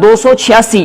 286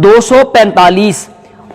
245,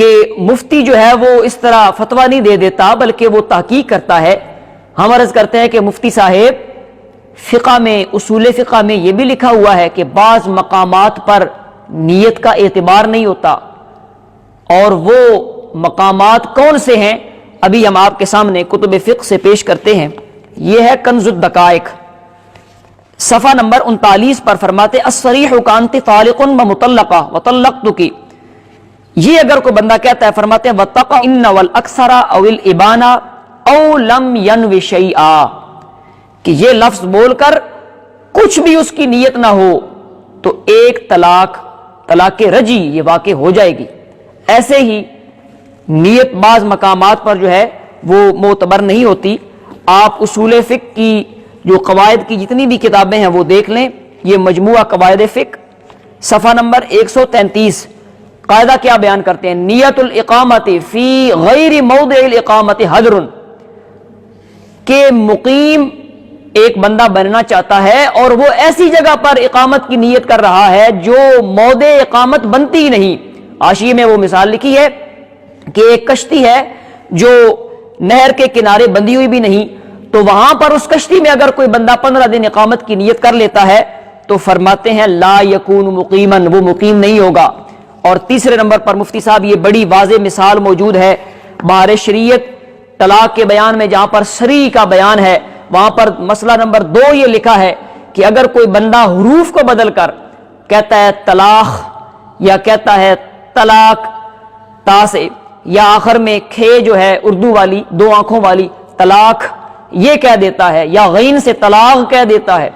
کہ مفتی جو ہے وہ اس طرح فتویٰ نہیں دے دیتا بلکہ وہ تحقیق کرتا ہے. ہم عرض کرتے ہیں کہ مفتی صاحب فقہ میں، اصول فقہ میں یہ بھی لکھا ہوا ہے کہ بعض مقامات پر نیت کا اعتبار نہیں ہوتا، اور وہ مقامات کون سے ہیں ابھی ہم آپ کے سامنے کتب فقہ سے پیش کرتے ہیں. یہ ہے کنز الدقائق، صفحہ نمبر 39 پر فرماتے الصریح کانت طالق و مطلقہ وطلقتک. یہ اگر کوئی بندہ کہتا ہے، فرماتے ہیں وَاتَّقَ إِنَّ وَالْأَكْثَرَ أَوِ الْإِبَانَ أَوْ لَمْ يَنْوِ شَيْئًا، کہ یہ لفظ بول کر کچھ بھی اس کی نیت نہ ہو تو ایک طلاق رجی یہ واقع ہو جائے گی. ایسے ہی نیت بعض مقامات پر جو ہے وہ معتبر نہیں ہوتی. آپ اصول فقہ کی جو قواعد کی جتنی بھی کتابیں ہیں وہ دیکھ لیں. یہ مجموعہ قواعد فقہ صفحہ نمبر 133 قاعدہ کیا بیان کرتے ہیں، نیت الاقامت فی غیر موضع الاقامت حضر، کہ مقیم ایک بندہ بننا چاہتا ہے اور وہ ایسی جگہ پر اقامت کی نیت کر رہا ہے جو موضع اقامت بنتی نہیں. حاشیے میں وہ مثال لکھی ہے کہ ایک کشتی ہے جو نہر کے کنارے بندھی ہوئی بھی نہیں، تو وہاں پر اس کشتی میں اگر کوئی بندہ 15 دن اقامت کی نیت کر لیتا ہے تو فرماتے ہیں لا یکون مقیمن، وہ مقیم نہیں ہوگا. اور تیسرے نمبر پر مفتی صاحب یہ بڑی واضح مثال موجود ہے بہار شریعت طلاق کے بیان میں، جہاں پر سری کا بیان ہے وہاں پر مسئلہ نمبر 2 یہ لکھا ہے کہ اگر کوئی بندہ حروف کو بدل کر کہتا ہے طلاق یا کہتا ہے طلاق تا سے، یا آخر میں کھے جو ہے اردو والی 2 آنکھوں والی طلاق یہ کہہ دیتا ہے، یا غین سے طلاق کہہ دیتا ہے،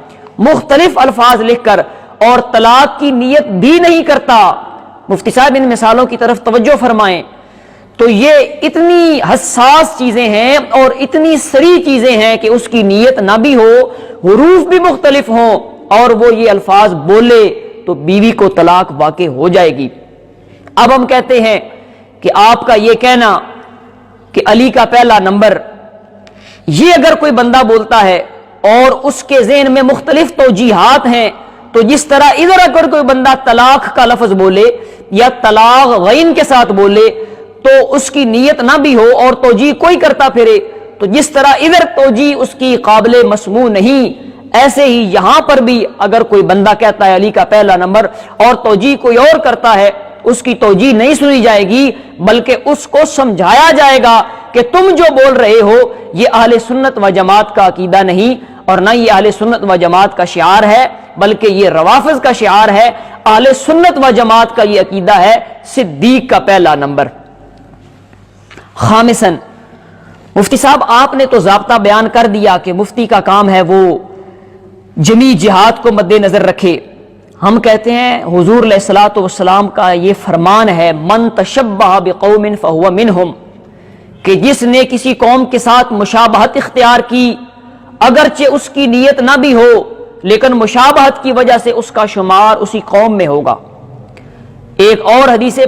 مختلف الفاظ لکھ کر اور طلاق کی نیت بھی نہیں کرتا. مفتی صاحب ان مثالوں کی طرف توجہ فرمائیں. تو یہ اتنی حساس چیزیں ہیں اور اتنی سری چیزیں ہیں کہ اس کی نیت نہ بھی ہو، حروف بھی مختلف ہوں اور وہ یہ الفاظ بولے تو بیوی کو طلاق واقع ہو جائے گی. اب ہم کہتے ہیں کہ آپ کا یہ کہنا کہ علی کا پہلا نمبر، یہ اگر کوئی بندہ بولتا ہے اور اس کے ذہن میں مختلف توجیحات ہیں، تو جس طرح ادھر اگر کوئی بندہ طلاق کا لفظ بولے یا طلاق غین کے ساتھ بولے تو اس کی نیت نہ بھی ہو اور توجیح کوئی کرتا پھرے، تو جس طرح ادھر توجیح اس کی قابل مسموع نہیں، ایسے ہی یہاں پر بھی اگر کوئی بندہ کہتا ہے علی کا پہلا نمبر اور توجیح کوئی اور کرتا ہے، اس کی توجیح نہیں سنی جائے گی بلکہ اس کو سمجھایا جائے گا کہ تم جو بول رہے ہو یہ اہل سنت و جماعت کا عقیدہ نہیں، اور نہ یہ اہل سنت و جماعت کا شعار ہے بلکہ یہ روافض کا شعار ہے. اہل سنت و جماعت کا یہ عقیدہ ہے صدیق کا پہلا نمبر. خامساً مفتی صاحب آپ نے تو ضابطہ بیان کر دیا کہ مفتی کا کام ہے وہ جمی جہاد کو مد نظر رکھے. ہم کہتے ہیں حضور علیہ الصلوۃ والسلام کا یہ فرمان ہے من تشبہ بقوم فہو منہم، کہ جس نے کسی قوم کے ساتھ مشابہت اختیار کی اگرچہ اس کی نیت نہ بھی ہو لیکن مشابہت کی وجہ سے اس کا شمار اسی قوم میں ہوگا. ایک اور حدیث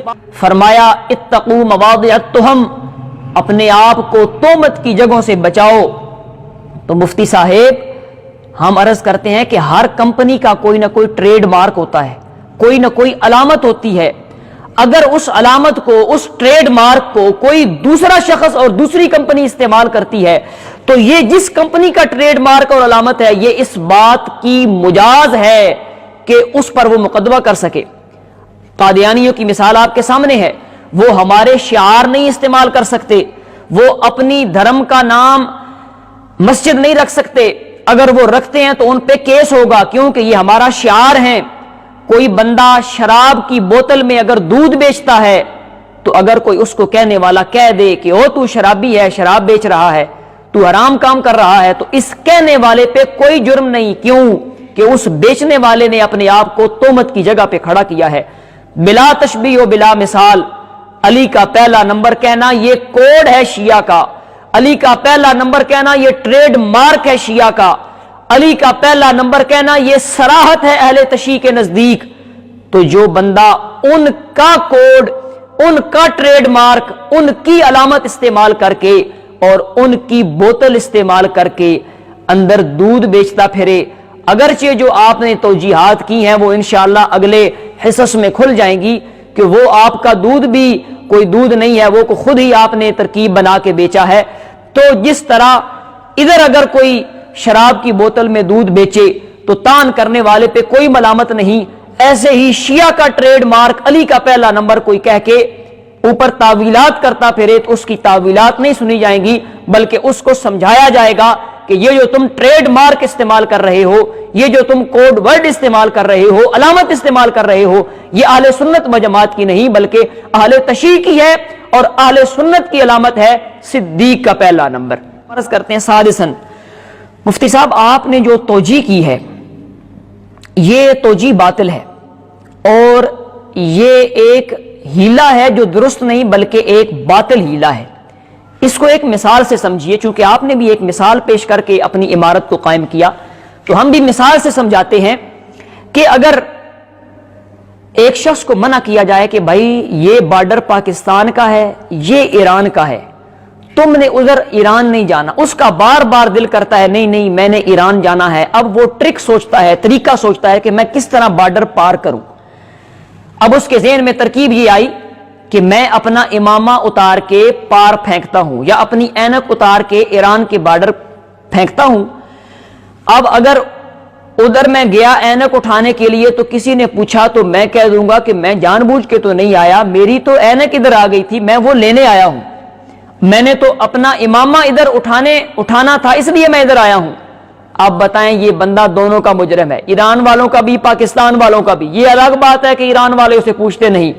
فرمایا اتقوا مواضع التہم، اپنے آپ کو تہمت کی جگہوں سے بچاؤ. تو مفتی صاحب ہم عرض کرتے ہیں کہ ہر کمپنی کا کوئی نہ کوئی ٹریڈ مارک ہوتا ہے، کوئی نہ کوئی علامت ہوتی ہے. اگر اس علامت کو، اس ٹریڈ مارک کو کوئی دوسرا شخص اور دوسری کمپنی استعمال کرتی ہے تو یہ جس کمپنی کا ٹریڈ مارک اور علامت ہے یہ اس بات کی مجاز ہے کہ اس پر وہ مقدمہ کر سکے. قادیانیوں کی مثال آپ کے سامنے ہے، وہ ہمارے شعار نہیں استعمال کر سکتے، وہ اپنی دھرم کا نام مسجد نہیں رکھ سکتے، اگر وہ رکھتے ہیں تو ان پہ کیس ہوگا کیونکہ یہ ہمارا شعار ہے. کوئی بندہ شراب کی بوتل میں اگر دودھ بیچتا ہے تو اگر کوئی اس کو کہنے والا کہہ دے کہ او تو شرابی ہے، شراب بیچ رہا ہے، تو حرام کام کر رہا ہے، تو اس کہنے والے پہ کوئی جرم نہیں. کیوں کہ اس بیچنے والے نے اپنے آپ کو تہمت کی جگہ پہ کھڑا کیا ہے. بلا تشبیہ و بلا مثال علی کا پہلا نمبر کہنا یہ کوڈ ہے شیعہ کا، علی کا پہلا نمبر کہنا یہ ٹریڈ مارک ہے شیعہ کا، علی کا پہلا نمبر کہنا یہ صراحت ہے اہل تشیع کے نزدیک. تو جو بندہ ان کا کوڈ، ان کا ٹریڈ مارک، ان کی علامت استعمال کر کے اور ان کی بوتل استعمال کر کے اندر دودھ بیچتا پھرے، اگرچہ جو آپ نے توجیحات کی ہیں وہ انشاءاللہ اگلے حصص میں کھل جائیں گی، کہ وہ آپ کا دودھ بھی کوئی دودھ نہیں ہے, وہ خود ہی آپ نے ترکیب بنا کے بیچا ہے. تو جس طرح ادھر اگر کوئی شراب کی بوتل میں دودھ بیچے تو تان کرنے والے پہ کوئی ملامت نہیں, ایسے ہی شیعہ کا ٹریڈ مارک علی کا پہلا نمبر کوئی کہہ کے اوپر تعویلات کرتا پھرے تو اس کی تعویلات نہیں سنی جائیں گی, بلکہ اس کو سمجھایا جائے گا کہ یہ جو تم ٹریڈ مارک استعمال کر رہے ہو, یہ جو تم کوڈ ورڈ استعمال کر رہے ہو, علامت استعمال کر رہے ہو, یہ اہل سنت و جماعت کی نہیں بلکہ اہل تشیع کی ہے, اور اہل سنت کی علامت ہے صدیق کا پہلا نمبر. فرض کرتے ہیں سادسن, مفتی صاحب آپ نے جو توجیہ کی ہے یہ توجیہ باطل ہے, اور یہ ایک ہیلا ہے جو درست نہیں بلکہ ایک باطل ہیلا ہے. اس کو ایک مثال سے سمجھیے, چونکہ آپ نے بھی ایک مثال پیش کر کے اپنی عمارت کو قائم کیا, تو ہم بھی مثال سے سمجھاتے ہیں کہ اگر ایک شخص کو منع کیا جائے کہ بھائی یہ بارڈر پاکستان کا ہے, یہ ایران کا ہے, تم نے ادھر ایران نہیں جانا, اس کا بار بار دل کرتا ہے نہیں نہیں میں نے ایران جانا ہے. اب وہ ٹرک سوچتا ہے, طریقہ سوچتا ہے کہ میں کس طرح بارڈر پار کروں. اب اس کے ذہن میں ترکیب یہ آئی کہ میں اپنا امامہ اتار کے پار پھینکتا ہوں, یا اپنی اینک اتار کے ایران کے بارڈر پھینکتا ہوں. اب اگر ادھر میں گیا اینک اٹھانے کے لیے تو کسی نے پوچھا تو میں کہہ دوں گا کہ میں جان بوجھ کے تو نہیں آیا, میری تو اینک ادھر آ گئی تھی, میں وہ لینے آیا ہوں, میں نے تو اپنا امامہ ادھر اٹھانا تھا اس لیے میں ادھر آیا ہوں. آپ بتائیں یہ بندہ دونوں کا مجرم ہے, ایران والوں کا بھی پاکستان والوں کا بھی. یہ الگ بات ہے کہ ایران والے اسے پوچھتے نہیں,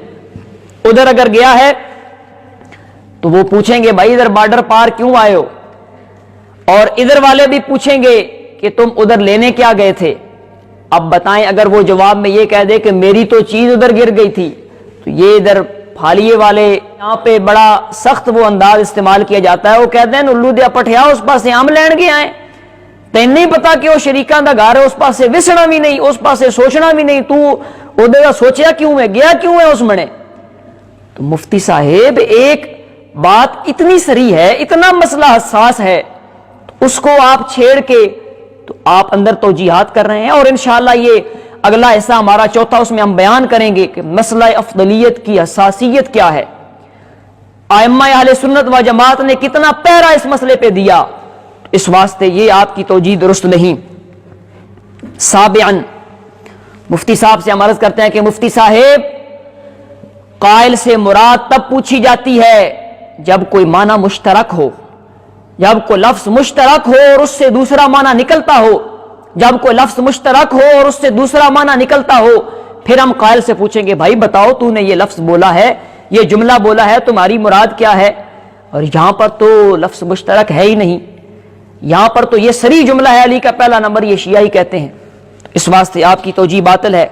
ادھر اگر گیا ہے تو وہ پوچھیں گے بھائی ادھر بارڈر پار کیوں آئے ہو, اور ادھر والے بھی پوچھیں گے کہ تم ادھر لینے کیا گئے تھے. اب بتائیں اگر وہ جواب میں یہ کہہ دے کہ میری تو چیز ادھر گر گئی تھی, تو یہ ادھر پھالیے والے یہاں پہ بڑا سخت وہ انداز استعمال کیا جاتا ہے, وہ کہتے ہیں نلو دیا پٹھیا اس پاسے آم لین گیا ہے, تین نہیں پتا کہ وہ شریکاں دا گھر ہے, اس پاسے وسنا بھی نہیں, اس پاسے سوچنا بھی نہیں, تو ادھر کا سوچیا کیوں ہے, گیا کیوں ہے اس منے. تو مفتی صاحب ایک بات اتنی سری ہے, اتنا مسئلہ حساس ہے, تو اس کو آپ چھیڑ کے تو آپ اندر توجیہات کر رہے ہیں. اور انشاءاللہ یہ اگلا حصہ ہمارا چوتھا, اس میں ہم بیان کریں گے کہ مسئلہ افضلیت کی حساسیت کیا ہے, ائمہ اہل سنت و جماعت نے کتنا پہرا اس مسئلے پہ دیا. اس واسطے یہ آپ کی توجیہ درست نہیں. سابعاً مفتی صاحب سے ہم عرض کرتے ہیں کہ مفتی صاحب قائل سے مراد تب پوچھی جاتی ہے جب کوئی معنی مشترک ہو, جب کوئی لفظ مشترک ہو اور اس سے دوسرا معنی نکلتا ہو, جب کوئی لفظ مشترک ہو اور اس سے دوسرا معنی نکلتا ہو, پھر ہم قائل سے پوچھیں گے بھائی بتاؤ تو نے یہ لفظ بولا ہے, یہ جملہ بولا ہے, تمہاری مراد کیا ہے. اور یہاں پر تو لفظ مشترک ہے ہی نہیں, یہاں پر تو یہ سری جملہ ہے, علی کا پہلا نمبر, یہ شیعہ ہی کہتے ہیں. اس واسطے آپ کی توجیہ باطل ہے.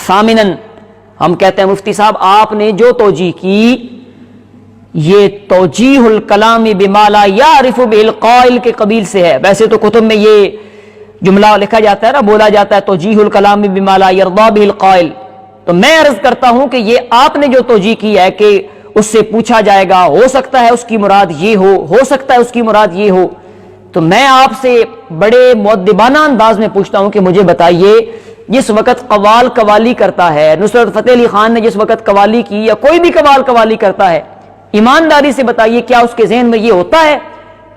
ثامناً ہم کہتے ہیں مفتی صاحب آپ نے جو توجیہ کی یہ توجیہ الکلام بما لا یعرف بہ القائل کے قبیل سے ہے. ویسے تو کتب میں یہ جملہ لکھا جاتا ہے نا, بولا جاتا ہے توجیہ الکلام بما لا یرضی بہ القائل. تو میں عرض کرتا ہوں کہ یہ آپ نے جو توجیہ کی ہے کہ اس سے پوچھا جائے گا, ہو سکتا ہے اس کی مراد یہ ہو سکتا ہے اس کی مراد یہ ہو, تو میں آپ سے بڑے مؤدبانہ انداز میں پوچھتا ہوں کہ مجھے بتائیے جس وقت قوال قوالی کرتا ہے, نصرت فتح علی خان نے جس وقت قوالی کی یا کوئی بھی قوال قوالی کرتا ہے, ایمانداری سے بتائیے کیا اس کے ذہن میں یہ ہوتا ہے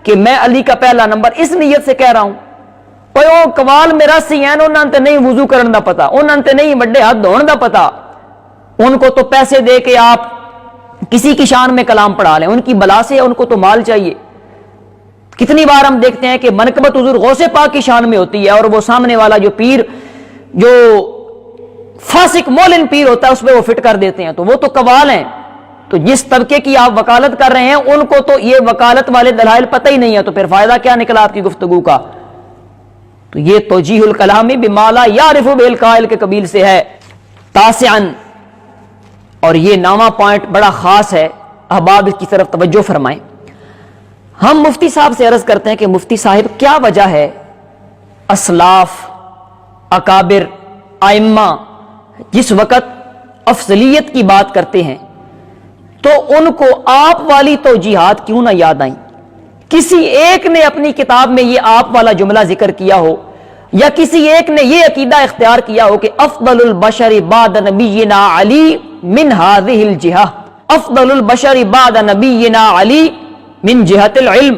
کہ میں علی کا پہلا نمبر اس نیت سے کہہ رہا ہوں. او قوال میرا سی ہیں, انہاں تے نہیں وضو کرن دا پتا, انہاں تے نہیں وڈے ہاتھ دھون دا پتا, ان کو تو پیسے دے کے آپ کسی کی شان میں کلام پڑھا لیں, ان کی بلا سے ان کو تو مال چاہیے. کتنی بار ہم دیکھتے ہیں کہ منقبت حضور غوث پاک کی شان میں ہوتی ہے, اور وہ سامنے والا جو پیر جو فاسق مولن پیر ہوتا ہے اس پہ وہ فٹ کر دیتے ہیں, تو وہ تو قوال ہیں. تو جس طبقے کی آپ وکالت کر رہے ہیں ان کو تو یہ وکالت والے دلائل پتہ ہی نہیں ہے, تو پھر فائدہ کیا نکلا آپ کی گفتگو کا. تو یہ توجیہ الکلام بما لا یعرف بہ القائل کے قبیل سے ہے. تاسعاً, اور یہ نامہ پوائنٹ بڑا خاص ہے, احباب اس کی طرف توجہ فرمائیں. ہم مفتی صاحب سے عرض کرتے ہیں کہ مفتی صاحب کیا وجہ ہے اسلاف, اکابر, ائمہ جس وقت افضلیت کی بات کرتے ہیں تو ان کو آپ والی توجیہات کیوں نہ یاد آئیں؟ کسی ایک نے اپنی کتاب میں یہ آپ والا جملہ ذکر کیا ہو, یا کسی ایک نے یہ عقیدہ اختیار کیا ہو کہ افضل البشر بعد نبینا علی من هذه الجہہ، افضل البشر بعد نبینا علی من جہت العلم،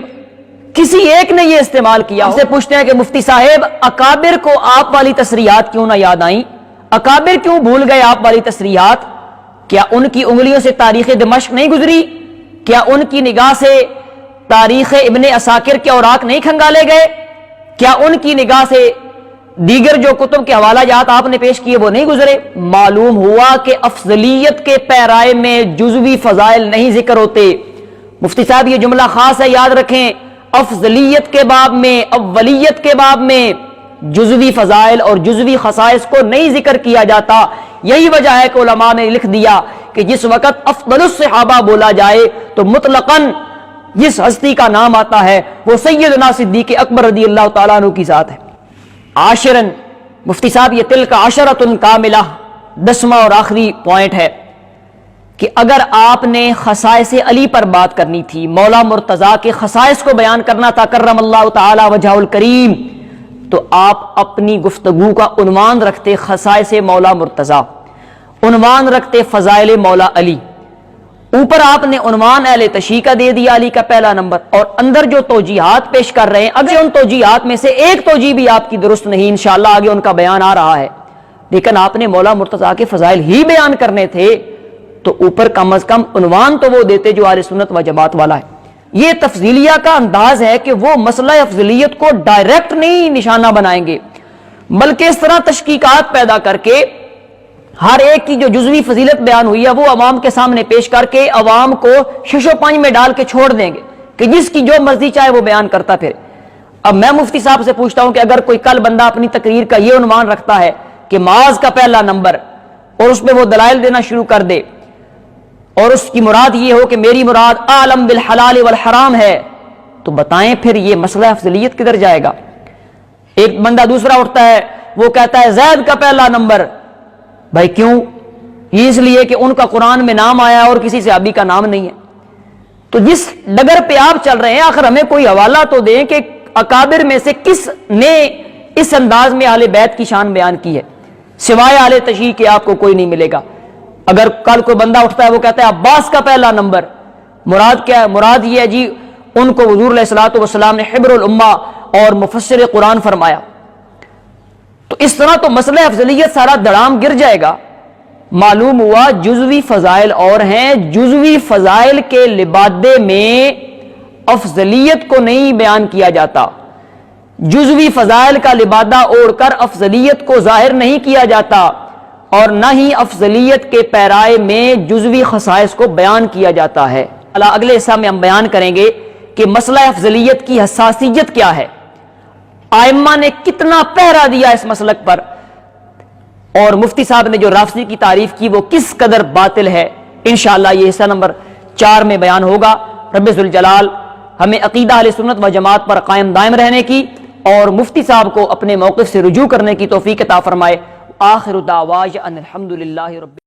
کسی ایک نے یہ استعمال کیا ہو۔ سے پوچھتے ہیں کہ مفتی صاحب اکابر کو آپ والی تصریحات کیوں نہ یاد آئیں؟ اکابر کیوں بھول گئے آپ والی تصریحات؟ کیا ان کی انگلیوں سے تاریخ دمشق نہیں گزری؟ کیا ان کی نگاہ سے تاریخ ابن عساکر کے اوراق نہیں کھنگالے گئے؟ کیا ان کی نگاہ سے دیگر جو کتب کے حوالہ جات آپ نے پیش کیے وہ نہیں گزرے؟ معلوم ہوا کہ افضلیت کے پیرائے میں جزوی فضائل نہیں ذکر ہوتے۔ مفتی صاحب یہ جملہ خاص ہے، یاد رکھیں، افضلیت کے باب میں، اولیت کے باب میں جزوی فضائل اور جزوی خصائص کو نہیں ذکر کیا جاتا۔ یہی وجہ ہے کہ علماء نے لکھ دیا کہ جس وقت افضل الصحابہ بولا جائے تو مطلقاً جس ہستی کا نام آتا ہے وہ سیدنا صدیق اکبر رضی اللہ تعالیٰ عنہ کی ذات ہے۔ عاشرن، مفتی صاحب یہ تلک عشرۃ کاملہ، 10واں اور آخری پوائنٹ ہے کہ اگر آپ نے خصائص علی پر بات کرنی تھی، مولا مرتضیٰ کے خصائص کو بیان کرنا تھا کرم اللہ تعالی وجہہ الکریم، تو آپ اپنی گفتگو کا عنوان رکھتے خصائص مولا مرتضیٰ، عنوان رکھتے فضائل مولا علی، اوپر آپ نے عنوان اہل تشیع کا دے دیا علی کا پہلا نمبر، اور اندر جو توجیحات پیش کر رہے ہیں اگر ان توجیحات میں سے ایک توجیح بھی آپ کی درست نہیں، انشاءاللہ آگے ان کا بیان آ رہا ہے، لیکن آپ نے مولا مرتضیٰ کے فضائل ہی بیان کرنے تھے تو اوپر کم از کم عنوان تو وہ دیتے جو اہل سنت و جماعت والا ہے۔ یہ تفضیلیہ کا انداز ہے کہ وہ مسئلہ افضلیت کو ڈائریکٹ نہیں نشانہ بنائیں گے، بلکہ اس طرح تشکیکات پیدا کر کے ہر ایک کی جو جزوی فضیلت بیان ہوئی ہے وہ عوام کے سامنے پیش کر کے عوام کو شش و پنج میں ڈال کے چھوڑ دیں گے کہ جس کی جو مرضی چاہے وہ بیان کرتا پھر۔ اب میں مفتی صاحب سے پوچھتا ہوں کہ اگر کوئی کل بندہ اپنی تقریر کا یہ عنوان رکھتا ہے کہ معاذ کا پہلا نمبر، اور اس پہ وہ دلائل دینا شروع کر دے اور اس کی مراد یہ ہو کہ میری مراد عالم بالحلال والحرام ہے، تو بتائیں پھر یہ مسئلہ افضلیت کدھر جائے گا؟ ایک بندہ دوسرا اٹھتا ہے وہ کہتا ہے زید کا پہلا نمبر، بھائی کیوں؟ یہ اس لیے کہ ان کا قرآن میں نام آیا اور کسی صحابی کا نام نہیں ہے۔ تو جس ڈگر پہ آپ چل رہے ہیں آخر ہمیں کوئی حوالہ تو دیں کہ اکابر میں سے کس نے اس انداز میں اہل بیت کی شان بیان کی ہے، سوائے اہل تشیع کے آپ کو کوئی نہیں ملے گا۔ اگر کل کوئی بندہ اٹھتا ہے وہ کہتا ہے عباس کا پہلا نمبر، مراد کیا ہے؟ مراد یہ ہے جی ان کو حضور علیہ الصلوۃ والسلام نے حبر الامہ اور مفسر قرآن فرمایا۔ تو اس طرح تو مسئلہ افضلیت سارا دڑام گر جائے گا۔ معلوم ہوا جزوی فضائل اور ہیں، جزوی فضائل کے لبادے میں افضلیت کو نہیں بیان کیا جاتا، جزوی فضائل کا لبادہ اوڑھ کر افضلیت کو ظاہر نہیں کیا جاتا، اور نہ ہی افضلیت کے پیرائے میں جزوی خصائص کو بیان کیا جاتا ہے۔ اگلے حصہ میں ہم بیان کریں گے کہ مسئلہ افضلیت کی حساسیت کیا ہے، ائمہ نے کتنا پہرا دیا اس مسلک پر، اور مفتی صاحب نے جو رافضی کی تعریف کی وہ کس قدر باطل ہے۔ انشاءاللہ یہ حصہ نمبر 4 میں بیان ہوگا۔ رب ذوالجلال ہمیں عقیدہ اہل سنت و جماعت پر قائم دائم رہنے کی اور مفتی صاحب کو اپنے موقف سے رجوع کرنے کی توفیق عطا فرمائے۔ آخر دعوانا ان الحمدللہ رب